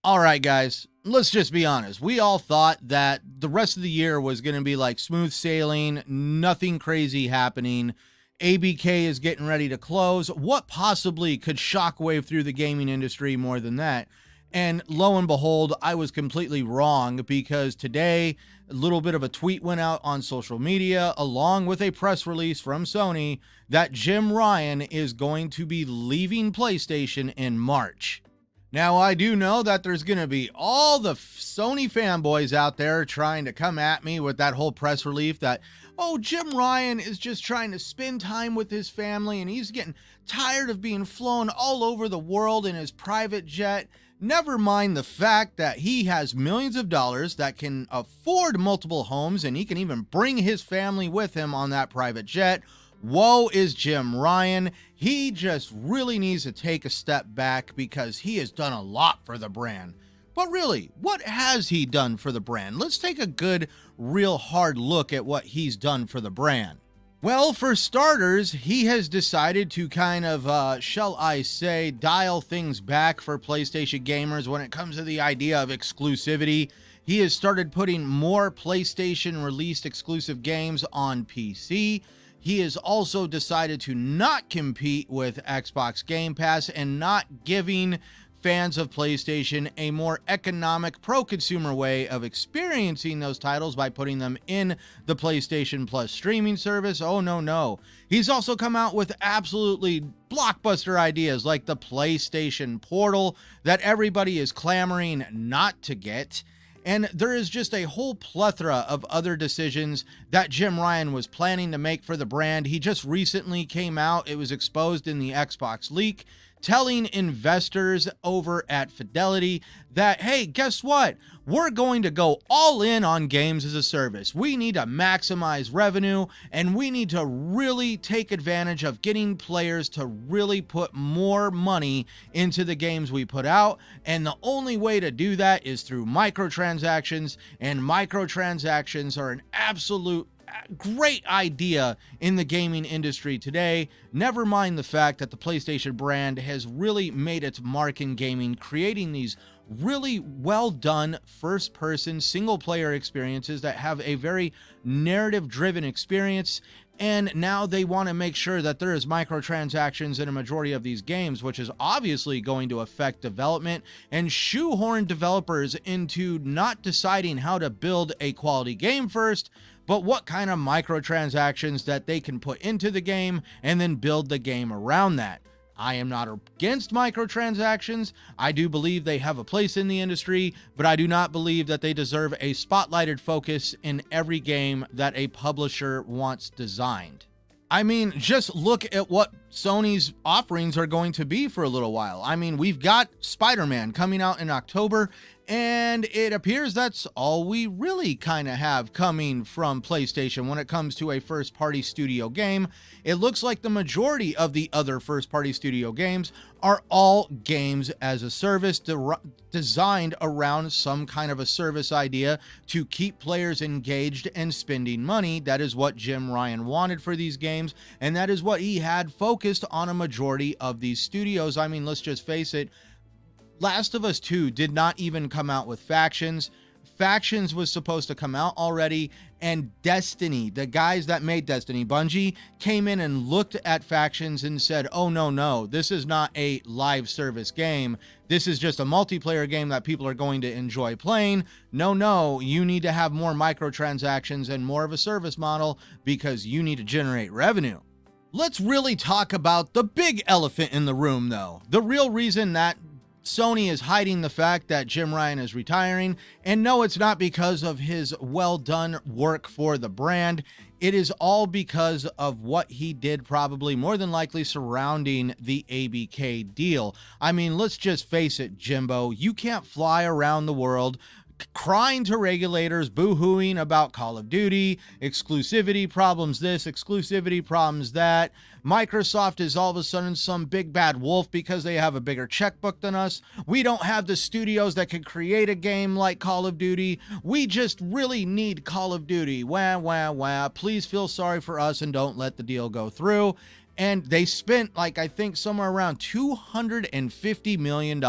All right, guys, let's just be honest. We all thought that the rest of the year was going to be like smooth sailing, nothing crazy happening. ABK is getting ready to close. What possibly could shockwave through the gaming industry more than that? And lo and behold, I was completely wrong, because today a little bit of a tweet went out on social media along with a press release from Sony that Jim Ryan is going to be leaving PlayStation in March. Now, I do know that there's going to be all the Sony fanboys out there trying to come at me with that whole press release that, oh, Jim Ryan is just trying to spend time with his family and he's getting tired of being flown all over the world in his private jet. Never mind the fact that he has millions of dollars, that can afford multiple homes, and he can even bring his family with him on that private jet. Woe is Jim Ryan. He just really needs to take a step back because he has done a lot for the brand. But really, what has he done for the brand? Let's take a good, real hard look at what he's done for the brand. Well, for starters, he has decided to kind of, shall I say, dial things back for PlayStation gamers when it comes to the idea of exclusivity. He has started putting more PlayStation released exclusive games on PC. He has also decided to not compete with Xbox Game Pass and not giving fans of PlayStation a more economic, pro-consumer way of experiencing those titles by putting them in the PlayStation Plus streaming service. Oh, no. He's also come out with absolutely blockbuster ideas like the PlayStation Portal that everybody is clamoring not to get. And there is just a whole plethora of other decisions that Jim Ryan was planning to make for the brand. He just recently came out, it was exposed in the Xbox leak, telling investors over at Fidelity that, hey, guess what? We're going to go all in on games as a service. We need to maximize revenue, and we need to really take advantage of getting players to really put more money into the games we put out. And the only way to do that is through microtransactions, and microtransactions are an absolute great idea in the gaming industry today. Never mind the fact that the PlayStation brand has really made its mark in gaming, creating these really well done first person single player experiences that have a very narrative driven experience. And now they want to make sure that there is microtransactions in a majority of these games, which is obviously going to affect development and shoehorn developers into not deciding how to build a quality game first, but what kind of microtransactions that they can put into the game and then build the game around that. I am not against microtransactions. I do believe they have a place in the industry, but I do not believe that they deserve a spotlighted focus in every game that a publisher wants designed. I mean, just look at what Sony's offerings are going to be for a little while. I mean, we've got Spider-Man coming out in October, and it appears that's all we really kind of have coming from PlayStation when it comes to a first-party studio game. It looks like the majority of the other first-party studio games are all games as a service designed around some kind of a service idea to keep players engaged and spending money. That is what Jim Ryan wanted for these games, and that is what he had focused on a majority of these studios. I mean, let's just face it, Last of Us 2 did not even come out with Factions. Factions was supposed to come out already, and Destiny, the guys that made Destiny, Bungie, came in and looked at Factions and said, oh, no, this is not a live service game. This is just a multiplayer game that people are going to enjoy playing. No, you need to have more microtransactions and more of a service model because you need to generate revenue. Let's really talk about the big elephant in the room, though. The real reason that Sony is hiding the fact that Jim Ryan is retiring, and no, it's not because of his well-done work for the brand. It is all because of what he did, probably more than likely surrounding the ABK deal. I mean, let's just face it, Jimbo, you can't fly around the world crying to regulators, boo-hooing about Call of Duty, exclusivity problems this, exclusivity problems that. Microsoft is all of a sudden some big bad wolf because they have a bigger checkbook than us. We don't have the studios that can create a game like Call of Duty. We just really need Call of Duty. Wah. Please feel sorry for us and don't let the deal go through. And they spent, like, I think somewhere around $250 million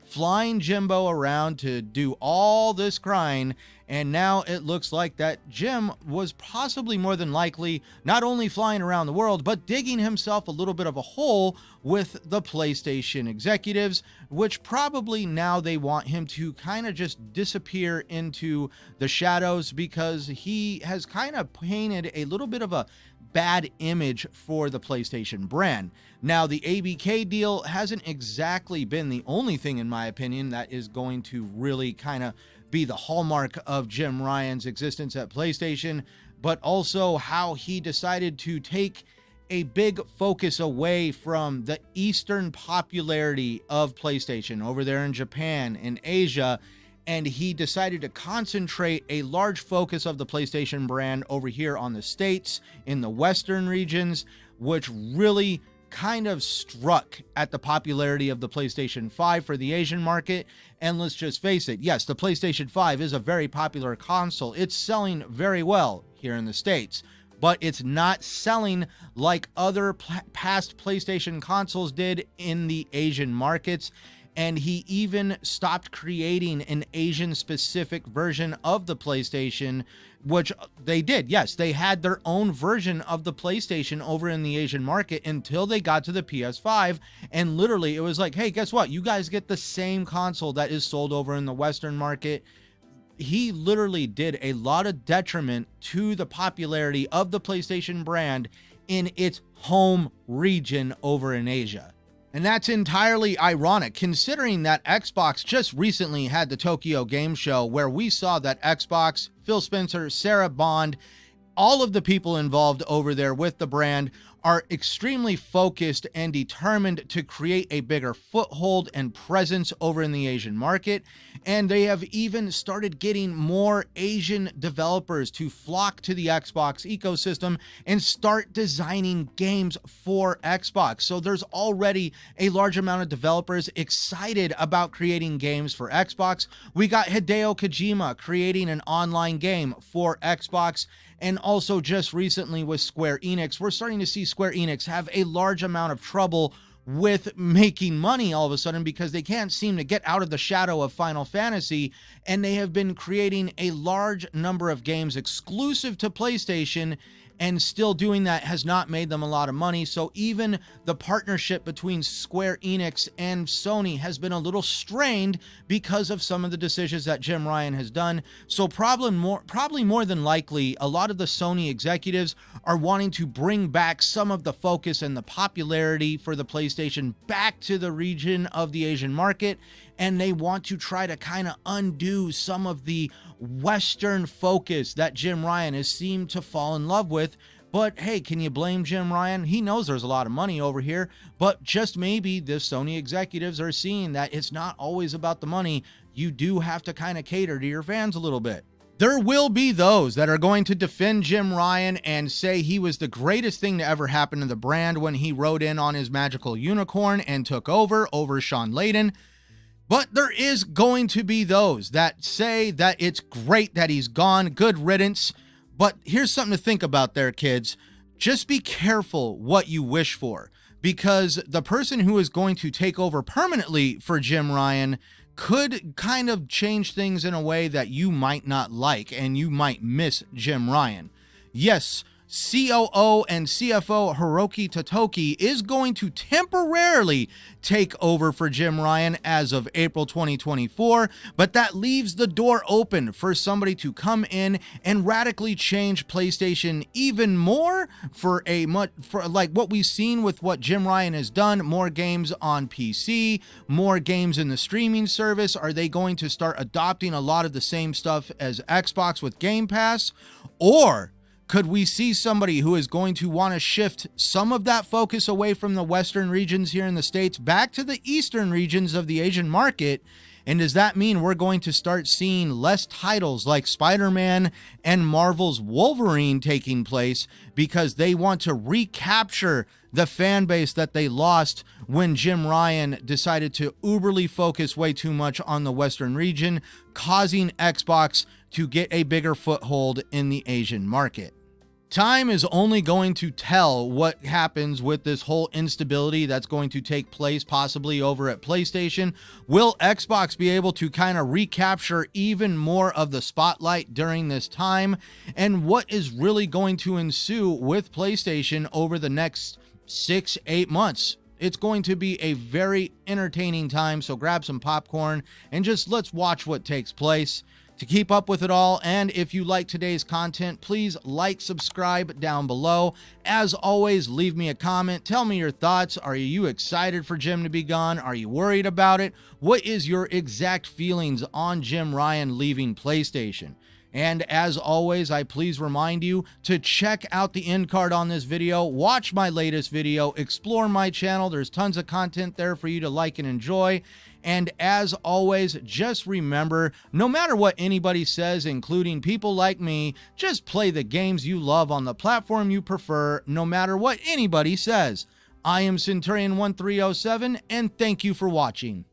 flying Jimbo around to do all this crying. And now it looks like that Jim was possibly more than likely not only flying around the world, but digging himself a little bit of a hole with the PlayStation executives, which probably now they want him to kind of just disappear into the shadows, because he has kind of painted a little bit of a bad image for the PlayStation brand. Now, the ABK deal hasn't exactly been the only thing, in my opinion, that is going to really kind of be the hallmark of Jim Ryan's existence at PlayStation, but also how he decided to take a big focus away from the Eastern popularity of PlayStation over there in Japan and Asia, and he decided to concentrate a large focus of the PlayStation brand over here on the States in the Western regions, which really kind of struck at the popularity of the PlayStation 5 for the Asian market. And let's just face it, yes, the PlayStation 5 is a very popular console. It's selling very well here in the States, but it's not selling like other past PlayStation consoles did in the Asian markets. And he even stopped creating an Asian-specific version of the PlayStation, which they did. Yes, they had their own version of the PlayStation over in the Asian market until they got to the PS5. And literally, it was like, hey, guess what? You guys get the same console that is sold over in the Western market. He literally did a lot of detriment to the popularity of the PlayStation brand in its home region over in Asia. And that's entirely ironic, considering that Xbox just recently had the Tokyo Game Show, where we saw that Xbox, Phil Spencer, Sarah Bond, all of the people involved over there with the brand are extremely focused and determined to create a bigger foothold and presence over in the Asian market. And they have even started getting more Asian developers to flock to the Xbox ecosystem and start designing games for Xbox. So there's already a large amount of developers excited about creating games for Xbox. We got Hideo Kojima creating an online game for Xbox. And also just recently with Square Enix, we're starting to see Square Enix have a large amount of trouble with making money all of a sudden, because they can't seem to get out of the shadow of Final Fantasy, and they have been creating a large number of games exclusive to PlayStation, and still doing that has not made them a lot of money. So even the partnership between Square Enix and Sony has been a little strained because of some of the decisions that Jim Ryan has done. So probably more than likely, a lot of the Sony executives are wanting to bring back some of the focus and the popularity for the PlayStation back to the region of the Asian market, and they want to try to kind of undo some of the Western focus that Jim Ryan has seemed to fall in love with. But hey, can you blame Jim Ryan? He knows there's a lot of money over here, but just maybe the Sony executives are seeing that it's not always about the money. You do have to kind of cater to your fans a little bit. There will be those that are going to defend Jim Ryan and say he was the greatest thing to ever happen to the brand when he rode in on his magical unicorn and took over Sean Layden. But there is going to be those that say that it's great that he's gone, good riddance. But here's something to think about there, kids. Just be careful what you wish for, because the person who is going to take over permanently for Jim Ryan could kind of change things in a way that you might not like, and you might miss Jim Ryan. Yes, COO and CFO Hiroki Totoki is going to temporarily take over for Jim Ryan as of April 2024, but that leaves the door open for somebody to come in and radically change PlayStation even more for like what we've seen with what Jim Ryan has done. More games on PC, more games in the streaming service. Are they going to start adopting a lot of the same stuff as Xbox with Game Pass? Or could we see somebody who is going to want to shift some of that focus away from the Western regions here in the States back to the Eastern regions of the Asian market? And does that mean we're going to start seeing less titles like Spider-Man and Marvel's Wolverine taking place because they want to recapture the fan base that they lost when Jim Ryan decided to uberly focus way too much on the Western region, causing Xbox to get a bigger foothold in the Asian market? Time is only going to tell what happens with this whole instability that's going to take place possibly over at PlayStation. Will Xbox be able to kind of recapture even more of the spotlight during this time? And what is really going to ensue with PlayStation over the next 6-8 months? It's going to be a very entertaining time, so grab some popcorn and just let's watch what takes place. To keep up with it all, and if you like today's content, please like, subscribe down below. As always, leave me a comment. Tell me your thoughts. Are you excited for Jim to be gone? Are you worried about it? What is your exact feelings on Jim Ryan leaving PlayStation? And as always, I please remind you to check out the end card on this video, watch my latest video, explore my channel. There's tons of content there for you to like and enjoy. And as always, just remember, no matter what anybody says, including people like me, just play the games you love on the platform you prefer, no matter what anybody says. I am Centurion 1307, and thank you for watching.